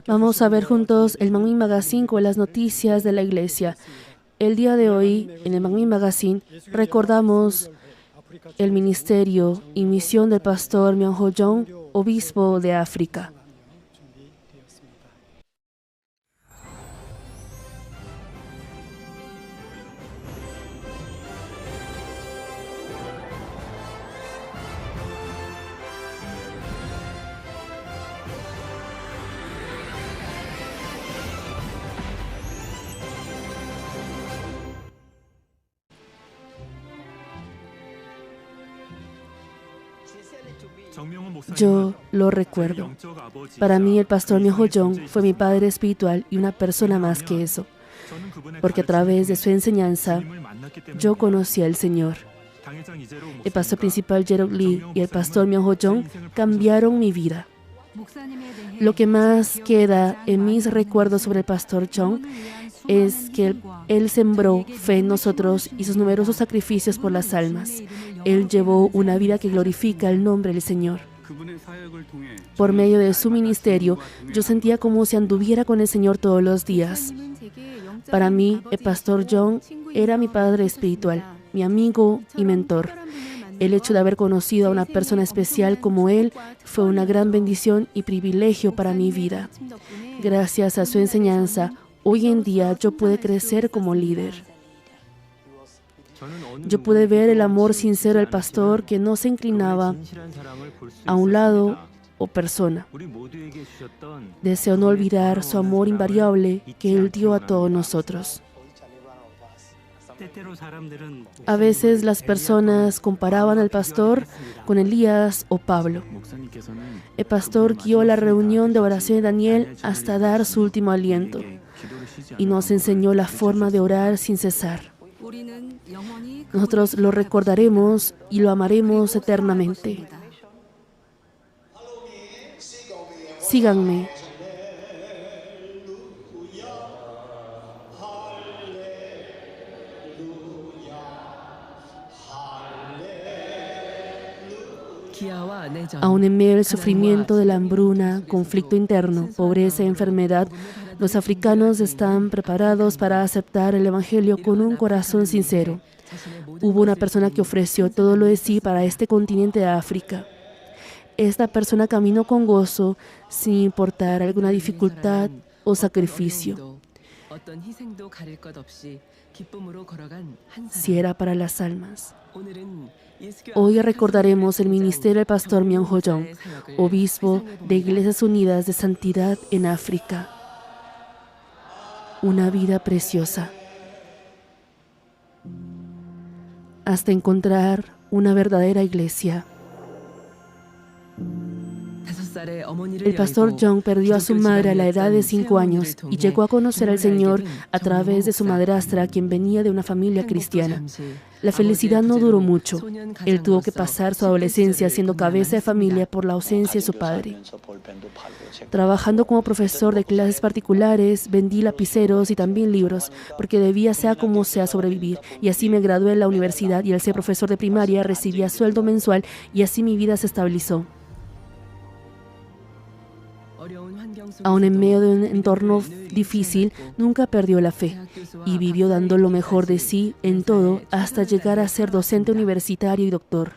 Vamos a ver juntos el Manmin Magazine con las noticias de la iglesia. El día de hoy, en el Manmin Magazine, recordamos el ministerio y misión del pastor Myung-ho Jong, obispo de África. Yo lo recuerdo. Para mí, el pastor Myung-ho Jong fue mi padre espiritual y una persona más que eso, porque a través de su enseñanza, yo conocí al Señor. El pastor principal Jerok Lee y el pastor Myung-ho Jong cambiaron mi vida. Lo que más queda en mis recuerdos sobre el pastor Jong es que él sembró fe en nosotros y sus numerosos sacrificios por las almas. Él llevó una vida que glorifica el nombre del Señor. Por medio de su ministerio, yo sentía como si anduviera con el Señor todos los días. Para mí, el pastor Jong era mi padre espiritual, mi amigo y mentor. El hecho de haber conocido a una persona especial como él fue una gran bendición y privilegio para mi vida. Gracias a su enseñanza, hoy en día yo pude crecer como líder. Yo pude ver el amor sincero del pastor que no se inclinaba a un lado o persona. Deseo no olvidar su amor invariable que él dio a todos nosotros. A veces las personas comparaban al pastor con Elías o Pablo. El pastor guió la reunión de oración de Daniel hasta dar su último aliento y nos enseñó la forma de orar sin cesar. Nosotros lo recordaremos y lo amaremos eternamente. Síganme. Aún en medio del sufrimiento de la hambruna, conflicto interno, pobreza y enfermedad, los africanos están preparados para aceptar el Evangelio con un corazón sincero. Hubo una persona que ofreció todo lo de sí para este continente de África. Esta persona caminó con gozo sin importar alguna dificultad o sacrificio, si era para las almas. Hoy recordaremos el ministerio del pastor Myung-ho Jong, obispo de Iglesias Unidas de Santidad en África. Una vida preciosa. Hasta encontrar una verdadera iglesia. El pastor Jong perdió a su madre a la edad de 5 años y llegó a conocer al Señor a través de su madrastra, quien venía de una familia cristiana. La felicidad no duró mucho. Él tuvo que pasar su adolescencia siendo cabeza de familia por la ausencia de su padre. Trabajando como profesor de clases particulares, vendí lapiceros y también libros, porque debía, sea como sea, sobrevivir. Y así me gradué en la universidad y al ser profesor de primaria recibía sueldo mensual y así mi vida se estabilizó. Aún en medio de un entorno difícil, nunca perdió la fe y vivió dando lo mejor de sí en todo hasta llegar a ser docente universitario y doctor.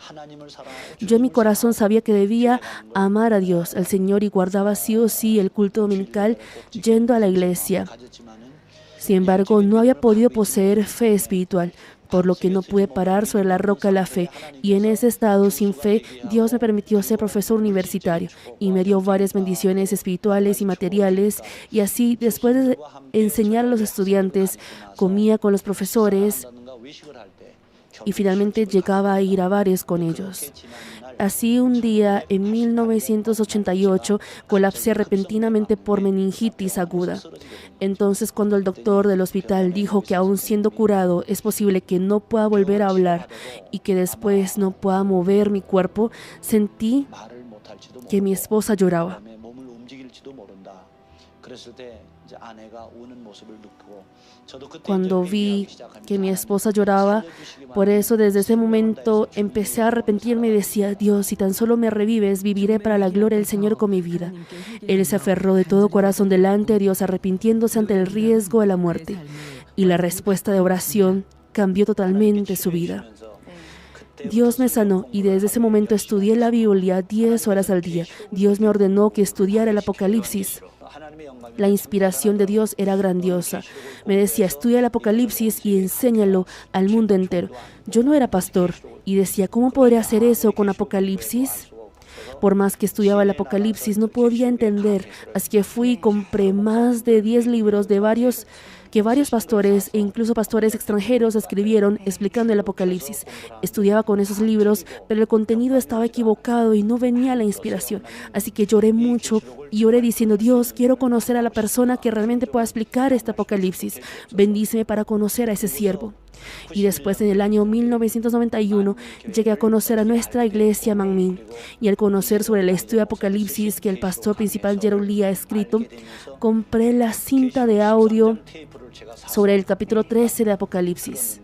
Yo en mi corazón sabía que debía amar a Dios, al Señor, y guardaba sí o sí el culto dominical yendo a la iglesia. Sin embargo, no había podido poseer fe espiritual, por lo que no pude parar sobre la roca de la fe. Y en ese estado sin fe, Dios me permitió ser profesor universitario y me dio varias bendiciones espirituales y materiales. Y así, después de enseñar a los estudiantes, comía con los profesores y finalmente llegaba a ir a bares con ellos. Así, un día, en 1988, colapsé repentinamente por meningitis aguda. Entonces, cuando el doctor del hospital dijo que aún siendo curado es posible que no pueda volver a hablar y que después no pueda mover mi cuerpo, sentí que mi esposa lloraba. Cuando vi que mi esposa lloraba, por eso desde ese momento empecé a arrepentirme y decía: Dios, si tan solo me revives, viviré para la gloria del Señor con mi vida. Él se aferró de todo corazón delante de Dios, arrepintiéndose ante el riesgo de la muerte. Y la respuesta de oración cambió totalmente su vida. Dios me sanó y desde ese momento estudié la Biblia 10 horas al día. Dios me ordenó que estudiara el Apocalipsis. La inspiración de Dios era grandiosa. Me decía: estudia el Apocalipsis y enséñalo al mundo entero. Yo no era pastor y decía: ¿cómo podría hacer eso con Apocalipsis? Por más que estudiaba el Apocalipsis, no podía entender. Así que fui y compré más de 10 libros de varios pastores e incluso pastores extranjeros escribieron explicando el Apocalipsis. Estudiaba con esos libros, pero el contenido estaba equivocado y no venía la inspiración. Así que lloré mucho y oré diciendo: Dios, quiero conocer a la persona que realmente pueda explicar este Apocalipsis. Bendíceme para conocer a ese siervo. Y después, en el año 1991, llegué a conocer a nuestra iglesia Manmin. Y al conocer sobre el estudio de Apocalipsis que el pastor principal Gerald Lee ha escrito, compré la cinta de audio sobre el capítulo 13 de Apocalipsis.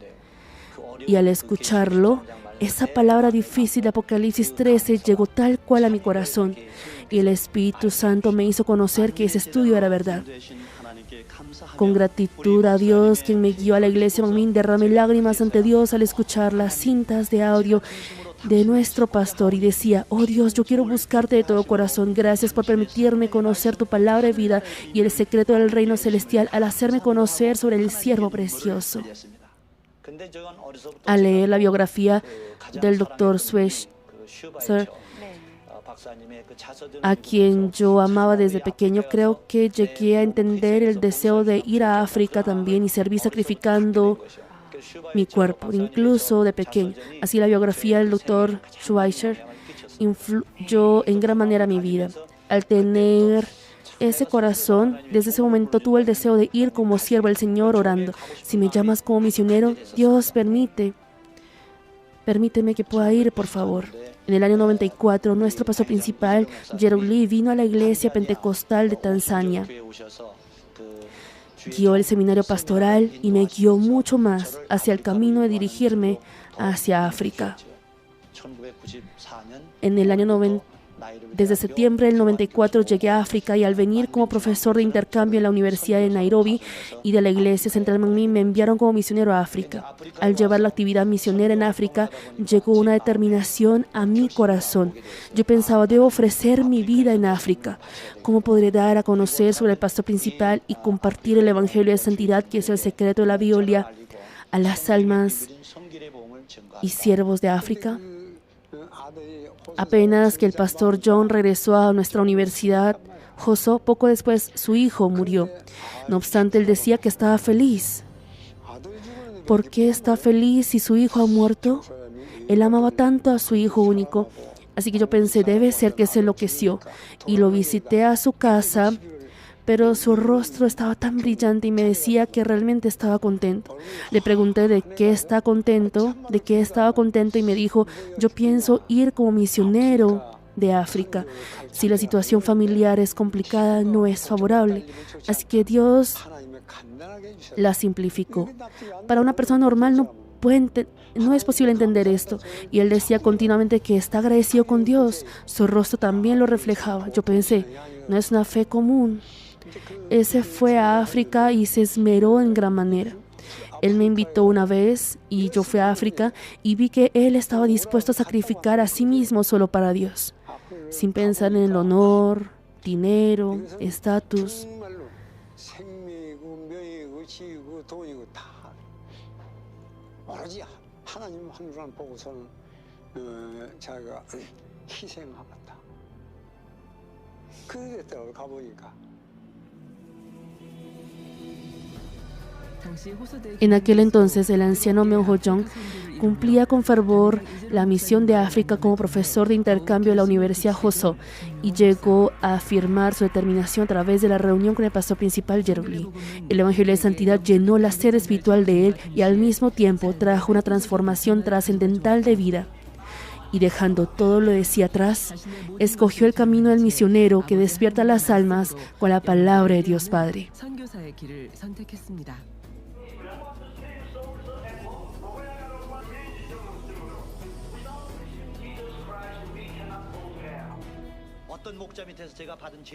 Y al escucharlo, esa palabra difícil de Apocalipsis 13 llegó tal cual a mi corazón. Y el Espíritu Santo me hizo conocer que ese estudio era verdad. Con gratitud a Dios, quien me guió a la iglesia Manmin, derramé lágrimas ante Dios al escuchar las cintas de audio de nuestro pastor y decía: oh Dios, yo quiero buscarte de todo corazón. Gracias por permitirme conocer tu palabra de vida y el secreto del reino celestial al hacerme conocer sobre el siervo precioso. Al leer la biografía del Dr. Schweitzer, a quien yo amaba desde pequeño, creo que llegué a entender el deseo de ir a África también y servir sacrificando mi cuerpo, incluso de pequeño. Así la biografía del Dr. Schweitzer influyó en gran manera mi vida. Al tener ese corazón, desde ese momento tuve el deseo de ir como siervo del Señor orando: si me llamas como misionero, Dios, permíteme que pueda ir, por favor. En el año 94, nuestro pastor principal, Gerald Lee, vino a la iglesia pentecostal de Tanzania. Guió el seminario pastoral y me guió mucho más hacia el camino de dirigirme hacia África. En el año Desde septiembre del 94 llegué a África y al venir como profesor de intercambio en la Universidad de Nairobi y de la Iglesia Central Manmin me enviaron como misionero a África. Al llevar la actividad misionera en África llegó una determinación a mi corazón. Yo pensaba: debo ofrecer mi vida en África. ¿Cómo podré dar a conocer sobre el pastor principal y compartir el Evangelio de santidad, que es el secreto de la Biblia, a las almas y siervos de África? Apenas que el pastor John regresó a nuestra universidad, Josué, poco después su hijo murió. No obstante, él decía que estaba feliz. ¿Por qué está feliz si su hijo ha muerto? Él amaba tanto a su hijo único. Así que yo pensé: debe ser que se enloqueció. Y lo visité a su casa, pero su rostro estaba tan brillante y me decía que realmente estaba contento. Le pregunté de qué estaba contento y me dijo: yo pienso ir como misionero de África. Si la situación familiar es complicada, no es favorable. Así que Dios la simplificó. Para una persona normal no es posible entender esto. Y él decía continuamente que está agradecido con Dios. Su rostro también lo reflejaba. Yo pensé: no es una fe común. Él se fue a África y se esmeró en gran manera. Él me invitó una vez y yo fui a África y vi que él estaba dispuesto a sacrificar a sí mismo solo para Dios, sin pensar en el honor, dinero, estatus. En aquel entonces, el anciano Meoho Jong cumplía con fervor la misión de África como profesor de intercambio de la Universidad Joso y llegó a afirmar su determinación a través de la reunión con el pastor principal Gerald Lee. El Evangelio de Santidad llenó la sed espiritual de él y al mismo tiempo trajo una transformación trascendental de vida. y dejando todo lo de sí atrás, escogió el camino del misionero que despierta las almas con la palabra de Dios Padre.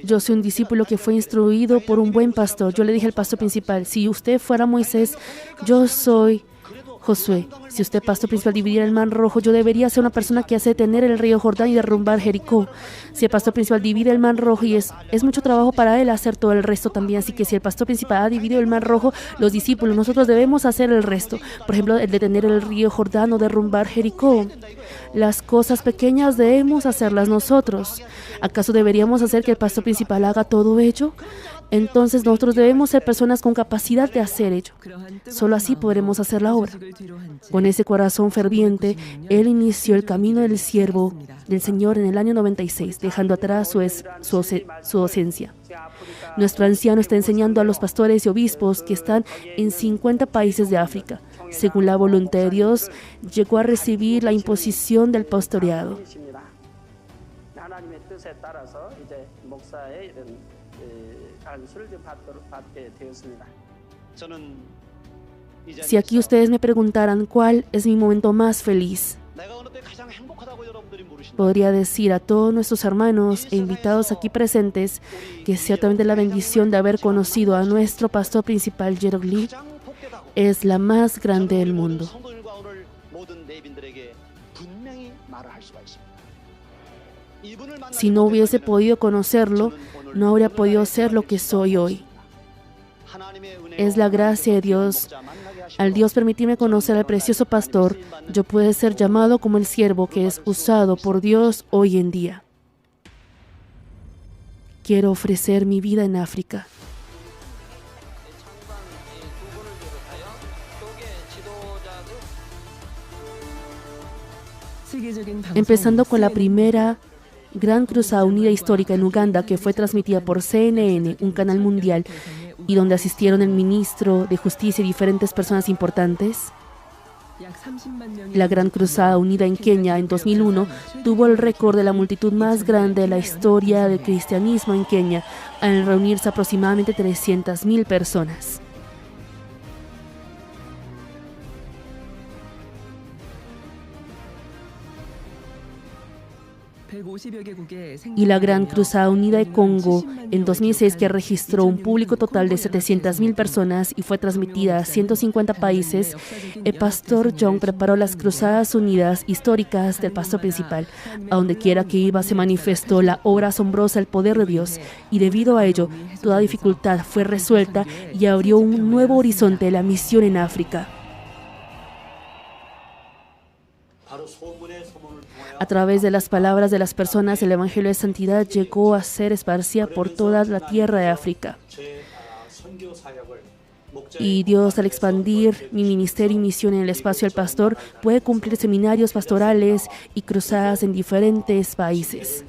Yo soy un discípulo que fue instruido por un buen pastor. Yo le dije al pastor principal, si usted fuera Moisés, yo soy Josué. Si usted, pastor principal, dividiera el mar rojo, yo debería ser una persona que hace detener el río Jordán y derrumbar Jericó. Si el pastor principal divide el mar rojo, y es mucho trabajo para él hacer todo el resto también. Así que si el pastor principal ha dividido el mar rojo, los discípulos, nosotros debemos hacer el resto. Por ejemplo, el detener el río Jordán o derrumbar Jericó. Las cosas pequeñas debemos hacerlas nosotros. ¿Acaso deberíamos hacer que el pastor principal haga todo ello? Entonces nosotros debemos ser personas con capacidad de hacer ello. Solo así podremos hacer la obra. Con ese corazón ferviente, él inició el camino del siervo del Señor en el año 96, dejando atrás su docencia. Nuestro anciano está enseñando a los pastores y obispos que están en 50 países de África. Según la voluntad de Dios, llegó a recibir la imposición del pastoreado. Si aquí ustedes me preguntaran cuál es mi momento más feliz, podría decir a todos nuestros hermanos e invitados aquí presentes que ciertamente la bendición de haber conocido a nuestro pastor principal, Gerald Lee, es la más grande del mundo. Si no hubiese podido conocerlo, no habría podido ser lo que soy hoy. Es la gracia de Dios. Al Dios permitirme conocer al precioso pastor, yo puedo ser llamado como el siervo que es usado por Dios hoy en día. Quiero ofrecer mi vida en África. Empezando con la primera Gran Cruzada Unida histórica en Uganda, que fue transmitida por CNN, un canal mundial, y donde asistieron el ministro de Justicia y diferentes personas importantes. La Gran Cruzada Unida en Kenia en 2001 tuvo el récord de la multitud más grande de la historia del cristianismo en Kenia, al reunirse aproximadamente 300,000 personas. Y la Gran Cruzada Unida de Congo en 2006, que registró un público total de 700,000 personas y fue transmitida a 150 países, el pastor John preparó las Cruzadas Unidas históricas del pastor principal. A donde quiera que iba se manifestó la obra asombrosa del poder de Dios, y debido a ello, toda dificultad fue resuelta y abrió un nuevo horizonte de la misión en África. A través de las palabras de las personas, el Evangelio de Santidad llegó a ser esparcida por toda la tierra de África. Y Dios, al expandir mi ministerio y misión en el espacio del pastor, puede cumplir seminarios pastorales y cruzadas en diferentes países.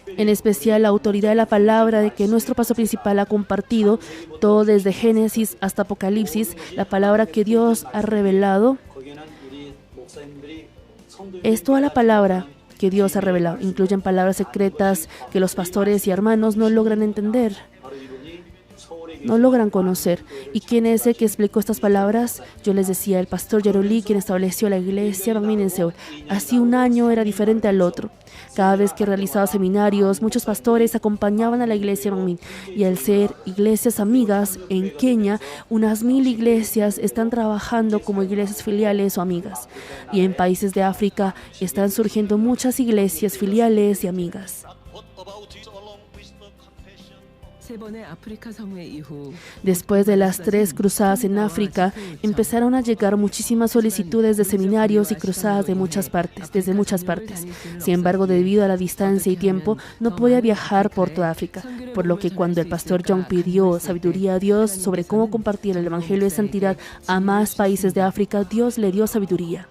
En especial, la autoridad de la palabra de que nuestro pastor principal ha compartido, todo desde Génesis hasta Apocalipsis, la palabra que Dios ha revelado. Es toda la palabra que Dios ha revelado. Incluyen palabras secretas que los pastores y hermanos no logran entender, no logran conocer. ¿Y quién es el que explicó estas palabras? Yo les decía, el pastor Gerald Lee, quien estableció la iglesia Bangmin en Seúl. Así un año era diferente al otro. Cada vez que realizaba seminarios, muchos pastores acompañaban a la iglesia Bangmin. Y al ser iglesias amigas, en Kenia, unas 1,000 iglesias están trabajando como iglesias filiales o amigas. Y en países de África están surgiendo muchas iglesias filiales y amigas. Después de las 3 cruzadas en África, empezaron a llegar muchísimas solicitudes de seminarios y cruzadas desde muchas partes. Sin embargo, debido a la distancia y tiempo, no podía viajar por toda África, por lo que cuando el pastor John pidió sabiduría a Dios sobre cómo compartir el Evangelio de Santidad a más países de África, Dios le dio sabiduría.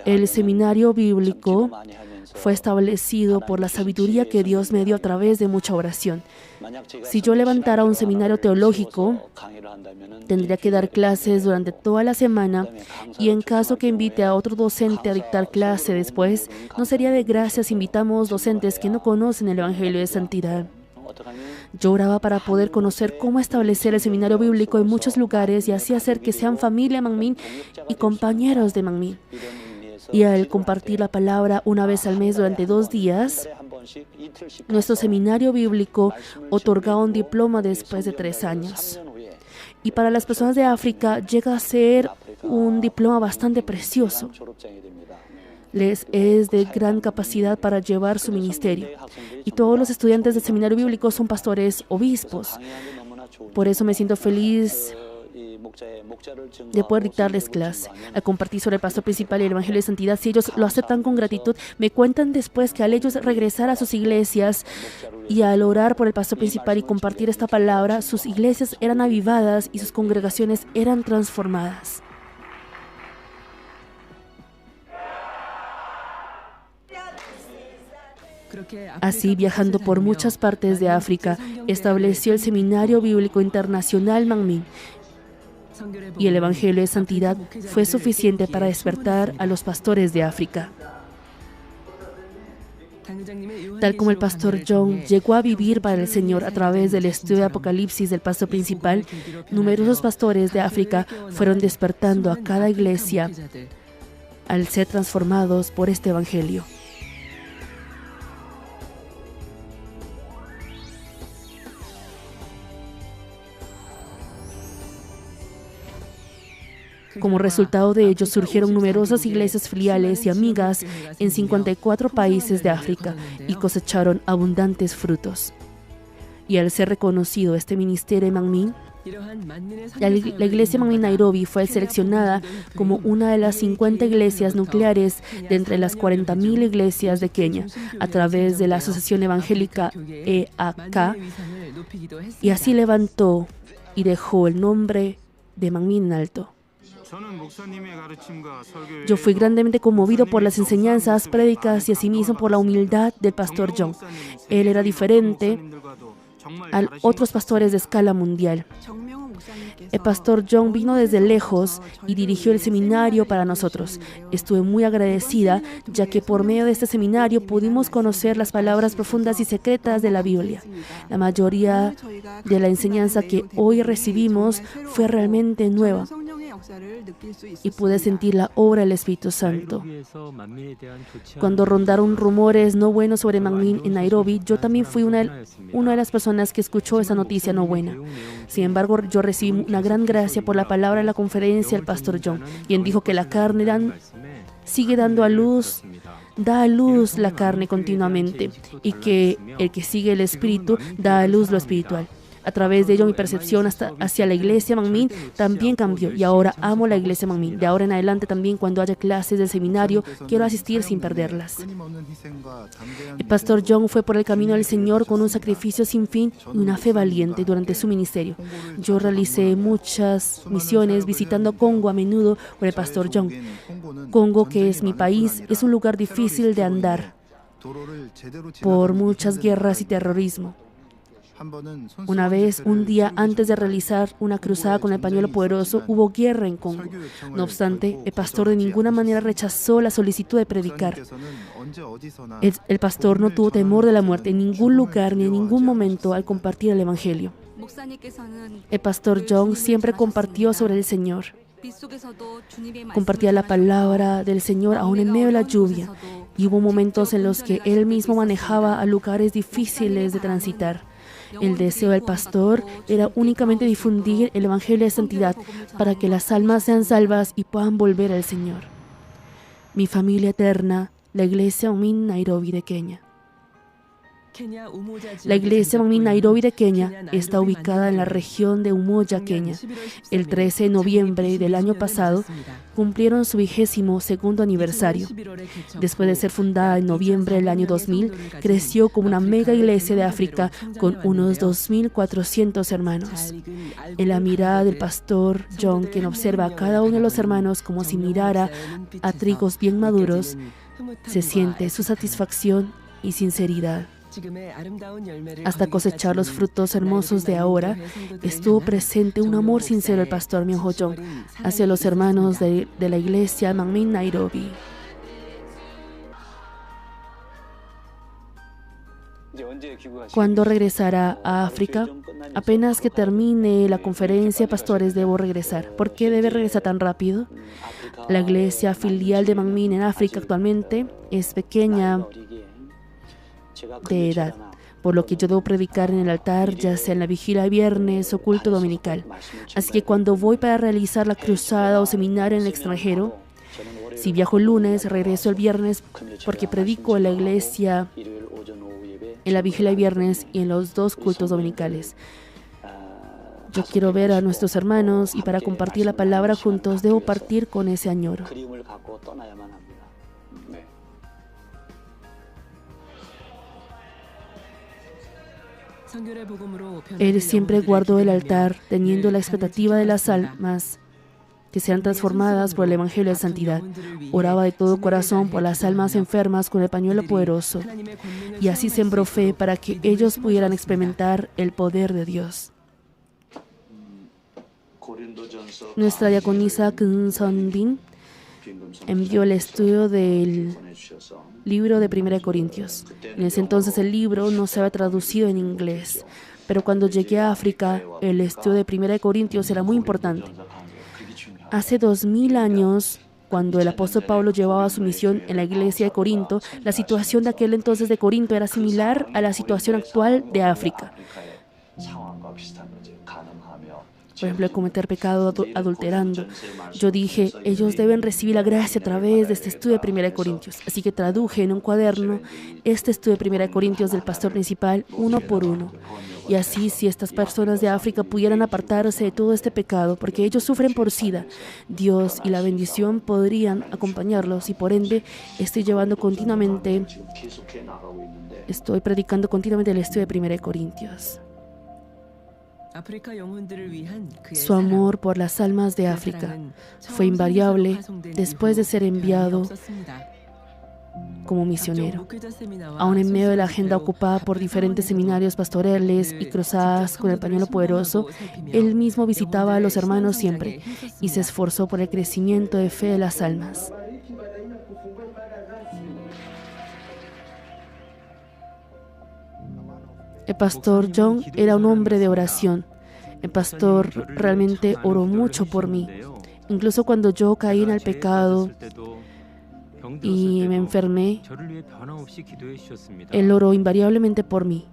El seminario bíblico fue establecido por la sabiduría que Dios me dio a través de mucha oración. Si yo levantara un seminario teológico, tendría que dar clases durante toda la semana y en caso que invite a otro docente a dictar clase después, no sería de gracia si invitamos docentes que no conocen el Evangelio de Santidad. Yo oraba para poder conocer cómo establecer el seminario bíblico en muchos lugares y así hacer que sean familia Manmin y compañeros de Manmin. Y al compartir la palabra una vez al mes durante 2 días, nuestro seminario bíblico otorgaba un diploma después de 3 años. Y para las personas de África llega a ser un diploma bastante precioso. Les es de gran capacidad para llevar su ministerio. Y todos los estudiantes del seminario bíblico son pastores, obispos. Por eso me siento feliz de poder dictarles clase. Al compartir sobre el pastor principal y el Evangelio de Santidad, si ellos lo aceptan con gratitud, me cuentan después que al ellos regresar a sus iglesias y al orar por el pastor principal y compartir esta palabra, sus iglesias eran avivadas y sus congregaciones eran transformadas. Así, viajando por muchas partes de África, estableció el Seminario Bíblico Internacional Manmin. Y el Evangelio de Santidad fue suficiente para despertar a los pastores de África. Tal como el pastor Jong llegó a vivir para el Señor a través del estudio de Apocalipsis del pastor principal, numerosos pastores de África fueron despertando a cada iglesia al ser transformados por este Evangelio. Como resultado de ello, surgieron numerosas iglesias filiales y amigas en 54 países de África y cosecharon abundantes frutos. Y al ser reconocido este ministerio en Manmin, la iglesia Manmin Nairobi fue seleccionada como una de las 50 iglesias nucleares de entre las 40.000 iglesias de Kenia a través de la Asociación Evangélica EAK, y así levantó y dejó el nombre de Manmin en alto. Yo fui grandemente conmovido por las enseñanzas, prédicas y asimismo por la humildad del pastor Jong. Él era diferente a otros pastores de escala mundial. El pastor Jong vino desde lejos y dirigió el seminario para nosotros. Estuve muy agradecida, ya que por medio de este seminario pudimos conocer las palabras profundas y secretas de la Biblia. La mayoría de la enseñanza que hoy recibimos fue realmente nueva y pude sentir la obra del Espíritu Santo. Cuando rondaron rumores no buenos sobre Manmin en Nairobi, yo también fui una de las personas que escuchó esa noticia no buena. Sin embargo, yo recibí una gran gracia por la palabra de la conferencia del pastor Jong, quien dijo que la carne sigue dando a luz, da a luz la carne continuamente, y que el que sigue el Espíritu da a luz lo espiritual. A través de ello, mi percepción hacia la iglesia Manmin también cambió y ahora amo la iglesia Manmin. De ahora en adelante también, cuando haya clases del seminario, quiero asistir sin perderlas. El pastor Jong fue por el camino del Señor con un sacrificio sin fin y una fe valiente durante su ministerio. Yo realicé muchas misiones visitando Congo a menudo por el pastor Jong. Congo, que es mi país, es un lugar difícil de andar por muchas guerras y terrorismo. Una vez, un día antes de realizar una cruzada con el pañuelo poderoso, hubo guerra en Congo. No obstante, el pastor de ninguna manera rechazó la solicitud de predicar. El pastor no tuvo temor de la muerte en ningún lugar ni en ningún momento al compartir el Evangelio. El pastor Jong siempre compartió sobre el Señor. Compartía la palabra del Señor aún en medio de la lluvia. Y hubo momentos en los que él mismo manejaba a lugares difíciles de transitar. El deseo del pastor era únicamente difundir el Evangelio de Santidad para que las almas sean salvas y puedan volver al Señor. Mi familia eterna, la iglesia Manmin Nairobi de Kenia. La iglesia Manmin Nairobi de Kenia está ubicada en la región de Umoja, Kenia. El 13 de noviembre del año pasado cumplieron su 22º aniversario. Después de ser fundada en noviembre del año 2000, creció como una mega iglesia de África con unos 2.400 hermanos. En la mirada del pastor John, quien observa a cada uno de los hermanos como si mirara a trigos bien maduros, se siente su satisfacción y sinceridad. Hasta cosechar los frutos hermosos de ahora, estuvo presente un amor sincero del pastor Myung-ho Jong hacia los hermanos de la iglesia Manmin Nairobi. ¿Cuándo regresará a África? Apenas que termine la conferencia de pastores debo regresar. ¿Por qué debe regresar tan rápido? La iglesia filial de Manmin en África actualmente es pequeña de edad, por lo que yo debo predicar en el altar, ya sea en la vigilia de viernes o culto dominical. Así que cuando voy para realizar la cruzada o seminario en el extranjero, si viajo el lunes, regreso el viernes porque predico en la iglesia en la vigilia de viernes y en los 2 cultos dominicales. Yo quiero ver a nuestros hermanos y para compartir la palabra juntos debo partir con ese añoro. Él siempre guardó el altar, teniendo la expectativa de las almas que sean transformadas por el Evangelio de Santidad. Oraba de todo corazón por las almas enfermas con el pañuelo poderoso, y así sembró fe para que ellos pudieran experimentar el poder de Dios. Nuestra diaconisa Kim Sun-bin envió el estudio del libro de 1 Corintios. En ese entonces el libro no se había traducido en inglés, pero cuando llegué a África, el estudio de 1 Corintios era muy importante. Hace 2000 años, cuando el apóstol Pablo llevaba su misión en la iglesia de Corinto, la situación de aquel entonces de Corinto era similar a la situación actual de África. Por ejemplo, cometer pecado adulterando. Yo dije, ellos deben recibir la gracia a través de este estudio de 1 Corintios. Así que traduje en un cuaderno este estudio de 1 Corintios del pastor principal uno por uno. Y así, si estas personas de África pudieran apartarse de todo este pecado, porque ellos sufren por SIDA, Dios y la bendición podrían acompañarlos y por ende estoy predicando continuamente el estudio de 1 Corintios. Su amor por las almas de África fue invariable después de ser enviado como misionero. Aún en medio de la agenda ocupada por diferentes seminarios pastorales y cruzadas con el pañuelo poderoso, él mismo visitaba a los hermanos siempre y se esforzó por el crecimiento de fe de las almas. El pastor John era un hombre de oración. El pastor realmente oró mucho por mí. Incluso cuando yo caí en el pecado y me enfermé, él oró invariablemente por mí.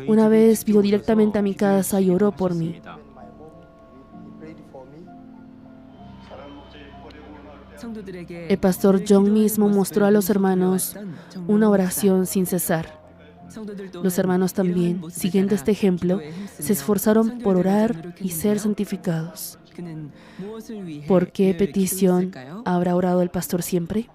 Una vez vino directamente a mi casa y oró por mí. El pastor John mismo mostró a los hermanos una oración sin cesar. Los hermanos también, siguiendo este ejemplo, se esforzaron por orar y ser santificados. ¿Por qué petición habrá orado el pastor siempre?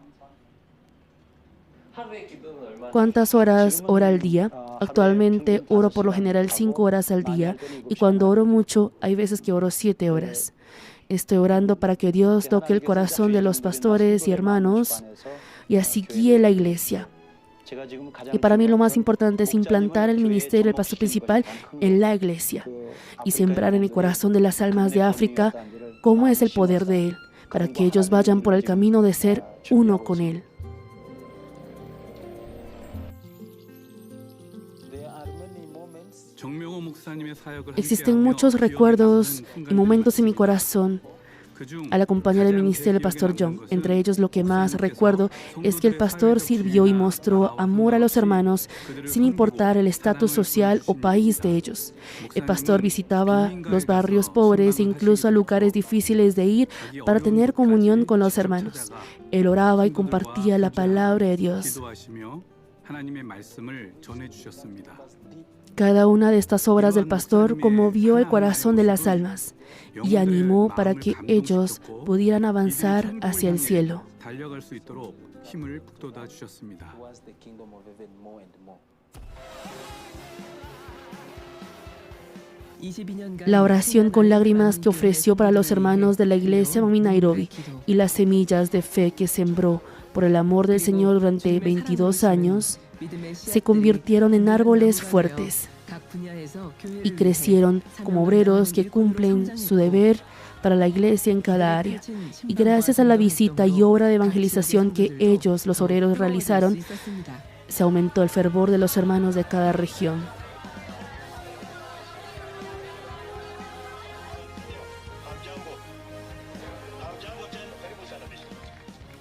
¿Cuántas horas ora al día? Actualmente oro por lo general 5 horas al día y cuando oro mucho, hay veces que oro 7 horas. Estoy orando para que Dios toque el corazón de los pastores y hermanos y así guíe la iglesia. Y para mí lo más importante es implantar el ministerio del pastor principal en la iglesia y sembrar en el corazón de las almas de África cómo es el poder de Él, para que ellos vayan por el camino de ser uno con Él. Existen muchos recuerdos y momentos en mi corazón al acompañar el ministerio del pastor John. Entre ellos, lo que más recuerdo es que el pastor sirvió y mostró amor a los hermanos sin importar el estatus social o país de ellos. El pastor visitaba los barrios pobres e incluso a lugares difíciles de ir para tener comunión con los hermanos. Él oraba y compartía la palabra de Dios. Cada una de estas obras del pastor conmovió el corazón de las almas y animó para que ellos pudieran avanzar hacia el cielo. La oración con lágrimas que ofreció para los hermanos de la iglesia Manmin Nairobi y las semillas de fe que sembró por el amor del Señor durante 22 años se convirtieron en árboles fuertes y crecieron como obreros que cumplen su deber para la iglesia en cada área. Y gracias a la visita y obra de evangelización que ellos, los obreros, realizaron, se aumentó el fervor de los hermanos de cada región.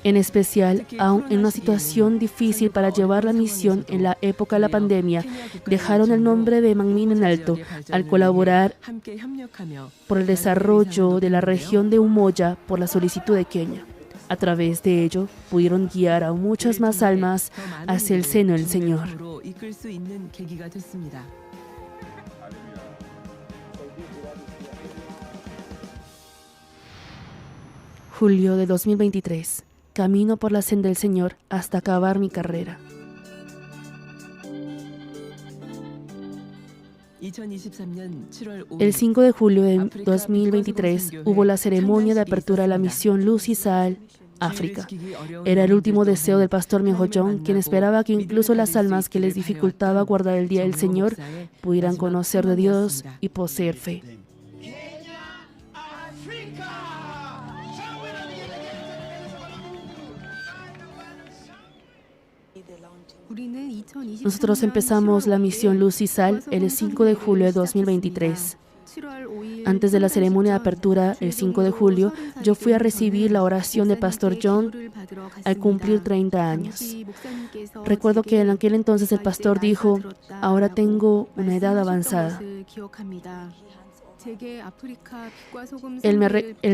En especial, aún en una situación difícil para llevar la misión en la época de la pandemia, dejaron el nombre de Manmin en alto al colaborar por el desarrollo de la región de Umoja por la solicitud de Kenia. A través de ello, pudieron guiar a muchas más almas hacia el seno del Señor. Julio de 2023. Camino por la senda del Señor hasta acabar mi carrera. El 5 de julio de 2023 hubo la ceremonia de apertura de la misión Luz y Sal, África. Era el último deseo del pastor Myung-ho Jong, quien esperaba que incluso las almas que les dificultaba guardar el día del Señor pudieran conocer de Dios y poseer fe. Nosotros empezamos la misión Luz y Sal el 5 de julio de 2023. Antes de la ceremonia de apertura, el 5 de julio, yo fui a recibir la oración del pastor John al cumplir 30 años. Recuerdo que en aquel entonces el pastor dijo: ahora tengo una edad avanzada. Él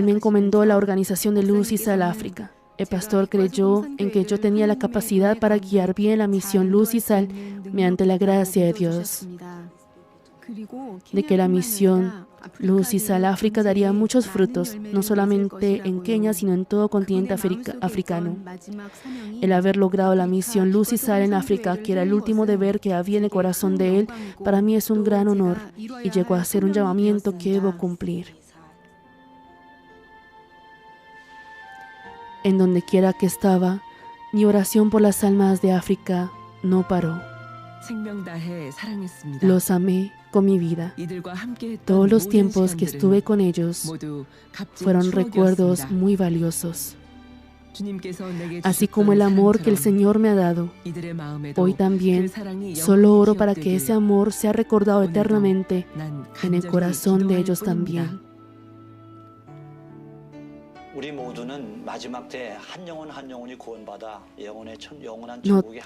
me encomendó la organización de Luz y Sal África. El pastor creyó en que yo tenía la capacidad para guiar bien la misión Luz y Sal mediante la gracia de Dios, de que la misión Luz y Sal África daría muchos frutos, no solamente en Kenia, sino en todo continente africano. El haber logrado la misión Luz y Sal en África, que era el último deber que había en el corazón de él, para mí es un gran honor y llegó a ser un llamamiento que debo cumplir. En donde quiera que estaba, mi oración por las almas de África no paró. Los amé con mi vida. Todos los tiempos que estuve con ellos fueron recuerdos muy valiosos. Así como el amor que el Señor me ha dado, hoy también solo oro para que ese amor sea recordado eternamente en el corazón de ellos también.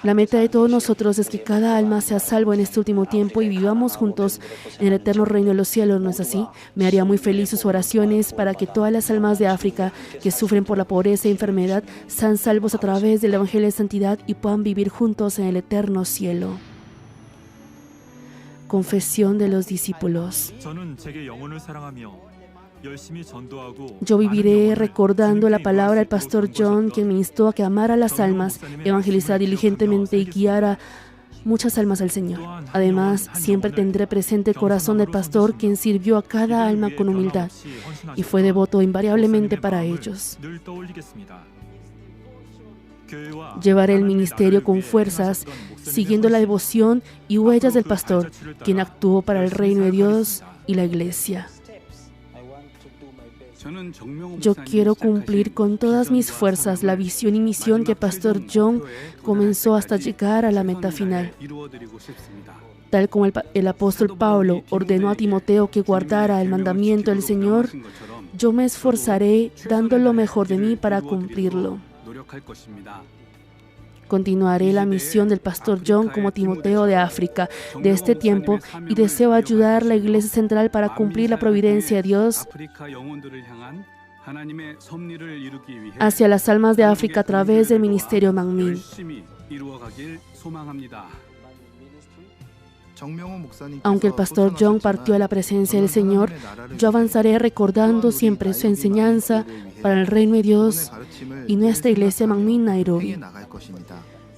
La meta de todos nosotros es que cada alma sea salvo en este último tiempo y vivamos juntos en el eterno reino de los cielos, ¿no es así? Me haría muy feliz sus oraciones para que todas las almas de África que sufren por la pobreza y enfermedad sean salvos a través del Evangelio de Santidad y puedan vivir juntos en el eterno cielo. Confesión de los discípulos. Yo viviré recordando la palabra del pastor John, quien me instó a que amara a las almas, evangelizar diligentemente y guiar a muchas almas al Señor. Además, siempre tendré presente el corazón del pastor, quien sirvió a cada alma con humildad y fue devoto invariablemente para ellos. Llevaré el ministerio con fuerzas, siguiendo la devoción y huellas del pastor, quien actuó para el reino de Dios y la iglesia. Yo quiero cumplir con todas mis fuerzas la visión y misión que Pastor John comenzó hasta llegar a la meta final. Tal como el apóstol Pablo ordenó a Timoteo que guardara el mandamiento del Señor, yo me esforzaré dando lo mejor de mí para cumplirlo. Continuaré la misión del pastor John como Timoteo de África de este tiempo y deseo ayudar a la Iglesia Central para cumplir la providencia de Dios hacia las almas de África a través del ministerio Manmin. Aunque el pastor Jong partió a la presencia del Señor, yo avanzaré recordando siempre su enseñanza para el reino de Dios y nuestra iglesia Manmin Nairobi.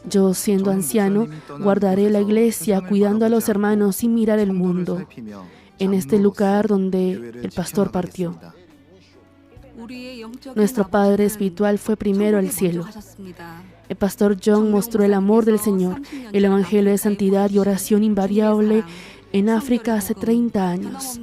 Yo, siendo anciano, guardaré la iglesia cuidando a los hermanos sin mirar el mundo, en este lugar donde el pastor partió. Nuestro Padre espiritual fue primero al cielo. El pastor Jong mostró el amor del Señor, el evangelio de santidad y oración invariable en África hace 30 años.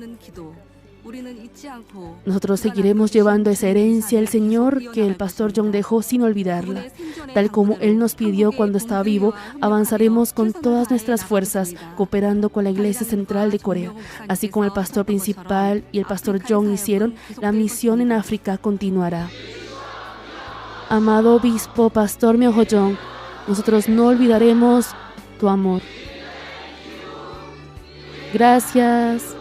Nosotros seguiremos llevando esa herencia del Señor que el pastor Jong dejó sin olvidarla. Tal como Él nos pidió cuando estaba vivo, avanzaremos con todas nuestras fuerzas, cooperando con la Iglesia Central de Corea. Así como el pastor principal y el pastor Jong hicieron, la misión en África continuará. Amado obispo, pastor Myeong-ho Jong, nosotros no olvidaremos tu amor. Gracias,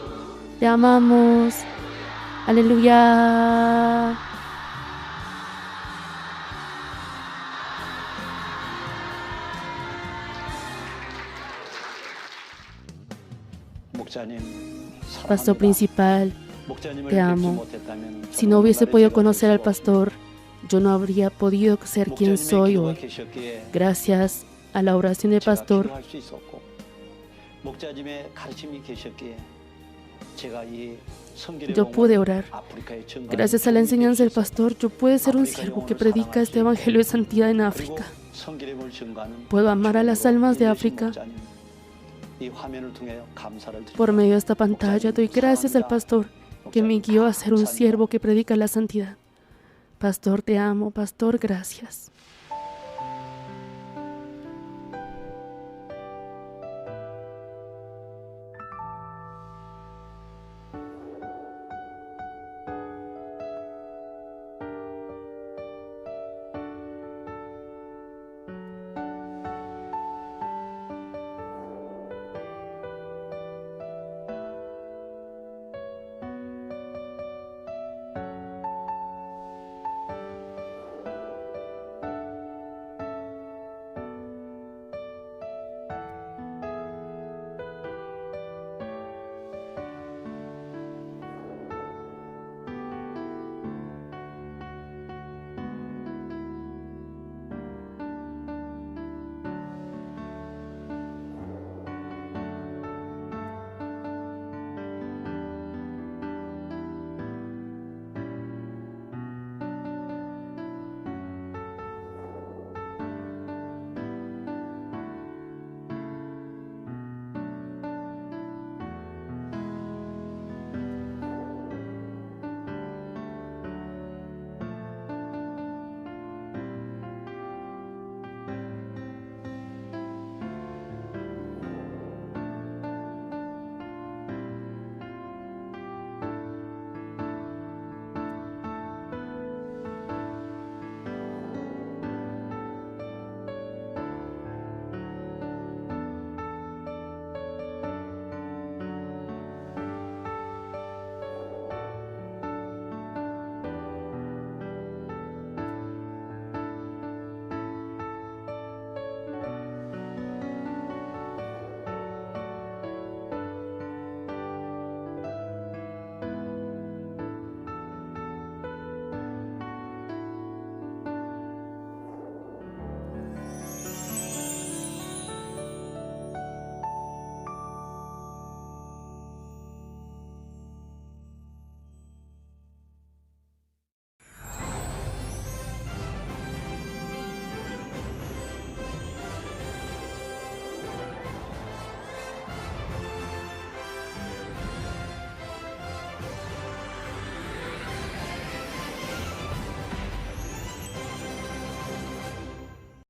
te amamos. Aleluya. Pastor principal, te amo. Si no hubiese podido conocer al pastor, yo no habría podido ser quien soy hoy. Gracias a la oración del pastor, yo pude orar. Gracias a la enseñanza del pastor, yo puedo ser un siervo que predica este evangelio de santidad en África. Puedo amar a las almas de África. Por medio de esta pantalla doy gracias al pastor que me guió a ser un siervo que predica la santidad. Pastor, te amo. Pastor, gracias.